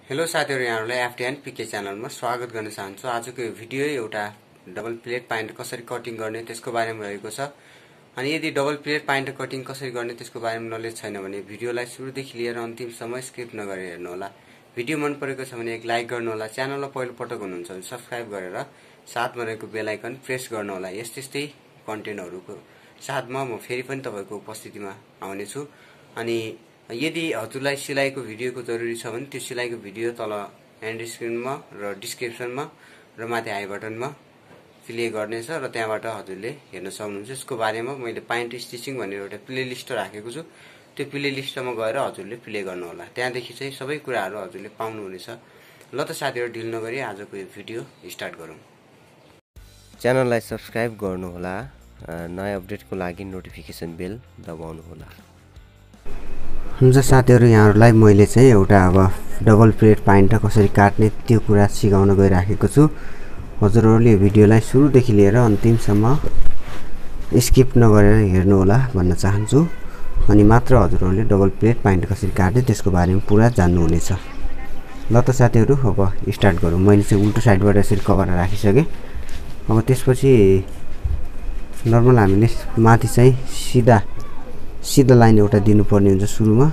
Hello साथीहरु, यहाँहरुलाई FTandPK च्यानलमा स्वागत गर्न चाहन्छु। आजको यो भिडियो एउटा डबल प्लेट प्यान्ट कसरी कटिङ गर्ने त्यसको बारेमा रहेको छ। अनि यदि डबल प्लेट प्यान्ट कटिङ कसरी गर्ने त्यसको बारेमा नलेज छैन भने भिडियोलाई सुरुदेखि लिएर अन्तिमसम्म स्किप नगरेर हेर्नु होला। भिडियो मन परेको छ भने एक लाइक गर्नु होला, च्यानलमा पहिलो पटक हुनुहुन्छ भने सब्स्क्राइब गरेर साथमा रहेको बेल आइकन प्रेस गर्नु होला। यस्तै कन्टेन्टहरुको साथमा म फेरि पनि तपाईको उपस्थितिमा आउने छु। अनि यदि हजुरलाई सिलाइको भिडियोको जरुरी छ भने त्यो सिलाइको भिडियो तल एन्ड स्क्रिनमा र डिस्क्रिप्सनमा र माथि आई बटनमा प्ले गर्नेछ र त्यहाँबाट हजुरले हेर्न सक्नुहुन्छ। यसको बारेमा मैले प्यान्ट स्टिचिङ भनेर एउटा प्लेलिस्ट राखेको छु। त्यो प्लेलिस्टमा गएर हजुरले प्ले गर्नु होला। त्यहाँदेखि चाहिँ सबै कुराहरु हजुरले पाउनु हुनेछ। ल त साथीहरु, ढिल नगरी आजको यो भिडियो स्टार्ट गरौँ। च्यानललाई सब्स्क्राइब गर्नु होला, नयाँ अपडेटको लागि नोटिफिकेसन बेल दबाउनु होला। हुन्छ साथीहरु, यहाँहरुलाई मैले चाहिँ एउटा अब डबल प्लेट प्यान्ट कसरी काट्ने त्यो कुरा सिकाउन गइराखेको छु। हजुरहरुले भिडियोलाई सुरुदेखि लिएर अन्तिमसम्म स्किप नगरेर हेर्नु होला भन्न चाहन्छु। अनि मात्र हजुरहरुले डबल प्लेट प्यान्ट कसरी काट्ने त्यसको बारेमा पुरा जान्नु हुनेछ। ल त साथीहरु, अब स्टार्ट गरौँ। मैले चाहिँ उल्टो साइडबाट यसरी कभर राखिसके। अब त्यसपछि नर्मल हामीले माथि चाहिँ सीधा लाइन एउटा दिनुपर्ने हुन्छ सुरुमा।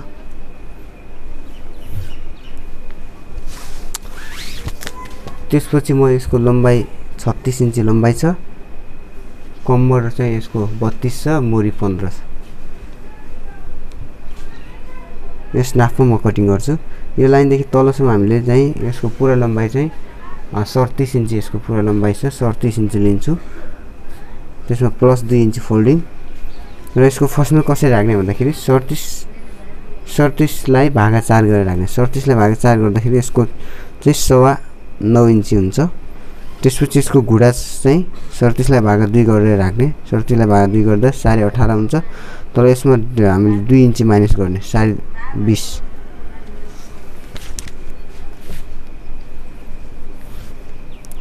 त्यसपछि म यसको लम्बाइ 36 इन्ची लम्बाइ छ, कम्मर चाहिँ यसको 32 छ, मोरी 15 छ। यस नापमा म कटिङ गर्छु। यो लाइनदेखि तलसम्म हामीले चाहिँ यसको पुरा लम्बाइ चाहिँ 37 इन्ची यसको पुरा लम्बाइ छ, 37 इन्ची लिन्छु। त्यसमा प्लस 2 इन्ची फोल्डिङ र यसको फर्स्टमा कसरी राख्ने भन्दाखेरि 37 लाई भागा 4 गरेर राख्ने। 37 लाई भागा 4 गर्दाखेरि यसको चाहिँ 9.25 इन्ची हुन्छ। त्यसपछि यसको घुँडा चाहिँ 37 लाई भागा 2 गरेर राख्ने। 37 लाई भागा 2 गर्दा 18.5 हुन्छ। तर यसमा हामीले 2 इन्ची माइनस गर्ने, 20.5।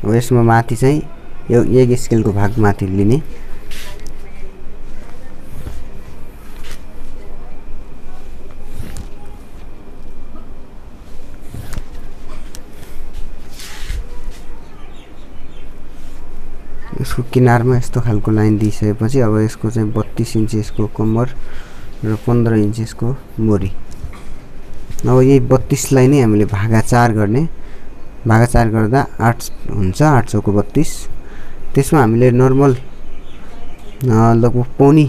अब यसमा माथि चाहिँ यो 1 स्केलको भाग माथि लिने। यसको किनारमा यस्तो खालको लाइन दिइसकेपछि अब यसको चाहिँ 32 इन्ची यसको कम्मर र 15 इन्ची यसको मोरी। अब यही 32 लाई नै हामीले भागा 4 गर्ने। भागा 4 गर्दा 8 हुन्छ, 8 चौको 32। त्यसमा हामीले नर्मल लगभग पौनी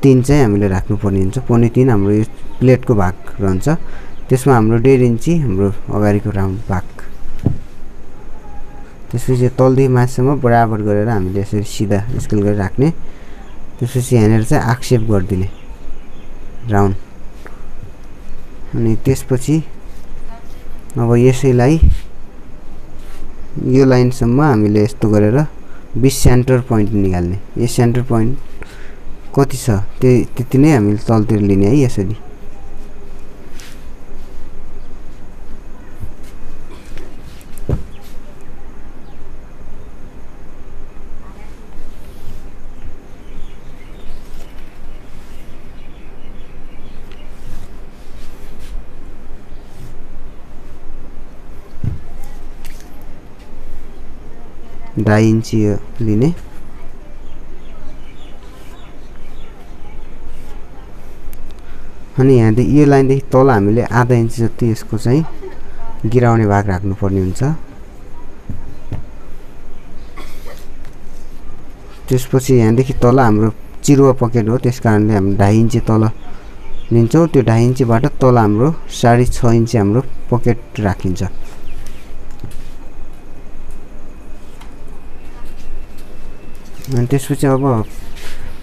3 चाहिँ हामीले राख्नुपर्ने हुन्छ। पौनी 3 हाम्रो यो प्लेटको भाग रहन्छ। त्यसमा हाम्रो 1.5 इन्ची हाम्रो अगाडिको राउन्ड भाग। त्यसपछि तलदेखि माथिसम्म बराबर गरेर हामीले यसरी सिधा स्केल गरेर राख्ने। त्यसपछि यहाँनिर चाहिँ आक्षेप गरिदिने राउन्ड। अनि त्यसपछि अब यसैलाई यो लाइनसम्म हामीले यस्तो गरेर 20 सेन्टर पोइन्ट निकाल्ने। यो सेन्टर पोइन्ट कति छ त्यति नै हामीले तलतिर लिने है। यसरी ढाई इन्ची लिने। अनि यहाँदेखि यो लाइनदेखि तल हामीले आधा इन्ची जति यसको चाहिँ गिराउने भाग राख्नुपर्ने हुन्छ। त्यसपछि यहाँदेखि तल हाम्रो चिरुवा पकेट हो, त्यसकारणले हामी 2.5 इन्ची तल लिन्छौँ। त्यो 2.5 इन्चीबाट तल हाम्रो 6.5 इन्ची हाम्रो पकेट राखिन्छ। अनि त्यसपछि अब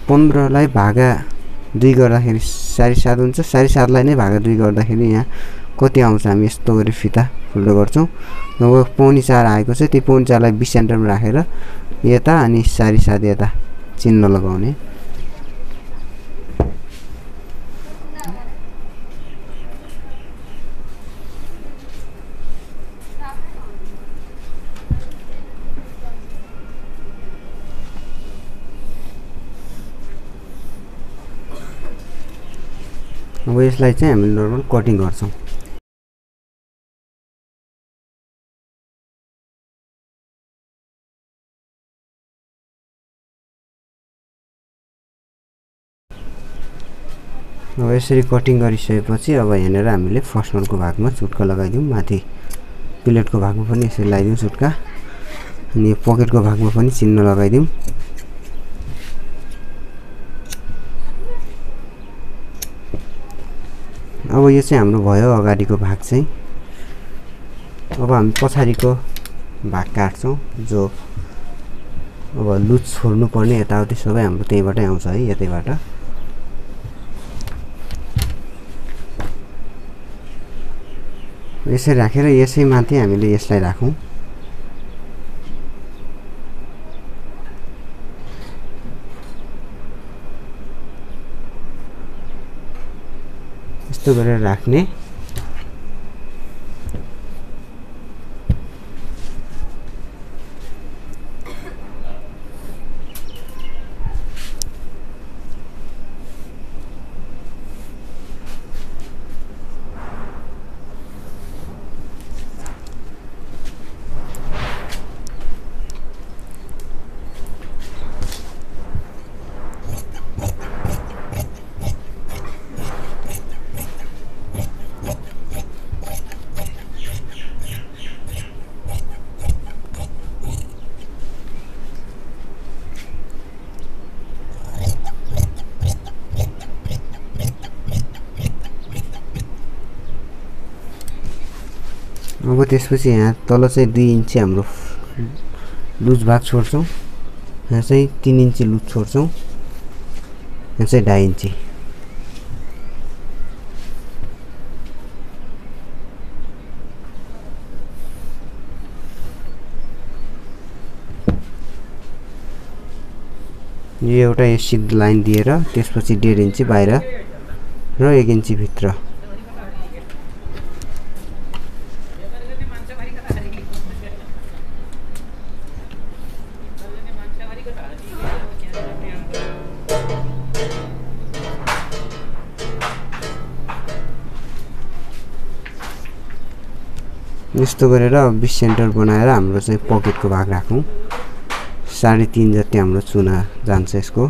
15 लाई भागा 2 गर्दाखेरि 7.5 हुन्छ। 7.5 लाई नै भागा 2 गर्दाखेरि यहाँ कति आउँछ हामी यस्तो गरी फिता फुल्डो गर्छौँ। अब पौनी 4 आएको छ। त्यो पौनी 4 लाई 20 सेन्टरमा राखेर यता अनि 7.5 यता चिन्ह लगाउने। अब यसलाई चाहिँ हामीले नर्मल कटिङ गर्छौं। अब यसरी कटिङ गरिसकेपछि अब यहाँनिर हामीले फर्स्टनको भागमा चुट्का लगाइदिउँ, माथि प्लेटको भागमा पनि यसरी लगाइदिउँ चुट्का, अनि पकेटको भागमा पनि चिन्ह लगाइदिउँ। अब यो चाहिँ हाम्रो भयो अगाडिको भाग चाहिँ। अब हामी पछाडिको भाग काट्छौँ, जो अब लुज छोड्नु पर्ने यताउति सबै हाम्रो त्यहीबाटै आउँछ है, यतैबाट। यसरी राखेर यसै माथि हामीले यसलाई राखौँ। यस्तो गरेर राख्ने। अब त्यसपछि यहाँ तल चाहिँ 2 इन्ची हाम्रो लुज भाग छोड्छौँ, यहाँ चाहिँ 3 इन्ची लुज छोड्छौँ, यहाँ चाहिँ 2.5 इन्ची। यो एउटा यो सिध लाइन दिएर त्यसपछि 1.5 इन्ची बाहिर र 1 इन्ची भित्र। यस्तो गरेर 20 सेन्टर बनाएर हाम्रो चाहिँ पकेटको भाग राखौँ। 3.5 जति हाम्रो चुना जान्छ यसको।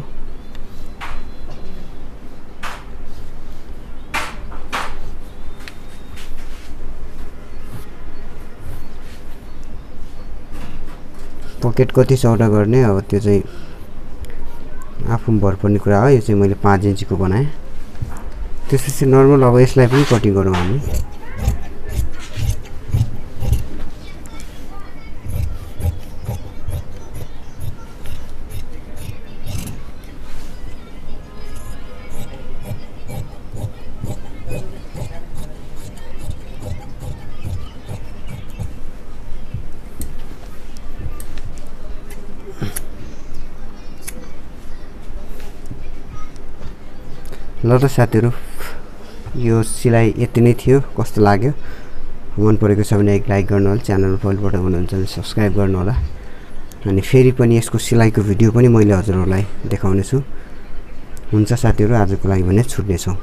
पकेट कति चौडा गर्ने अब त्यो चाहिँ आफू भर पर्ने कुरा हो। यो चाहिँ मैले 5 इन्चीको बनाएँ। त्यसपछि नर्मल अब यसलाई पनि कटिङ गरौँ हामी। ल त साथीहरु, यो सिलाइ यति नै थियो। कस्तो लाग्यो? मन परेको छ भने एक लाइक गर्नु होला, च्यानलमा पहिलोपटक हुनुहुन्छ भने सब्स्क्राइब गर्नु होला। अनि फेरि पनि यसको सिलाइको भिडियो पनि मैले हजुरहरूलाई देखाउने छु। हुन्छ साथीहरु, आजको लागि भने छुट्ने छौं।